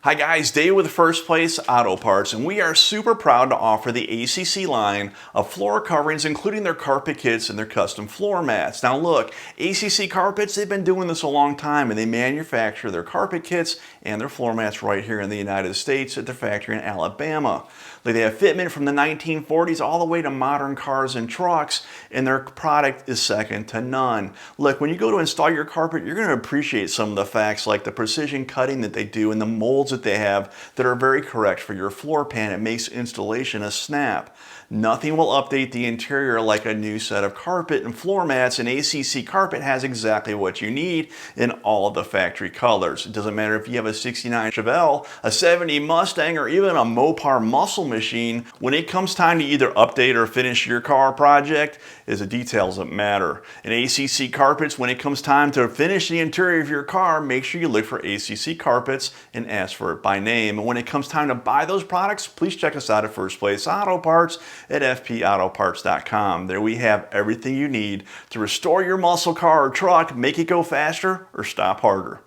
Hi guys, Dave with First Place Auto Parts, and we are super proud to offer the ACC line of floor coverings, including their carpet kits and their custom floor mats. Now look, ACC Carpets, they've been doing this a long time, and they manufacture their carpet kits and their floor mats right here in the United States at their factory in Alabama. They have fitment from the 1940s all the way to modern cars and trucks, and their product is second to none. Look, when you go to install your carpet, you're going to appreciate some of the facts like the precision cutting that they do and the molds that they have that are very correct for your floor pan. It makes installation a snap. Nothing will update the interior like a new set of carpet and floor mats, and ACC Carpet has exactly what you need in all of the factory colors. It doesn't matter if you have a 69 Chevelle, a 70 Mustang, or even a Mopar muscle machine. When it comes time to either update or finish your car project, it's the details that matter. In ACC Carpets, when it comes time to finish the interior of your car, make sure you look for ACC Carpets and ask for it by name. And when it comes time to buy those products, please check us out at First Place Auto Parts at fpautoparts.com. There we have everything you need to restore your muscle car or truck, make it go faster or stop harder.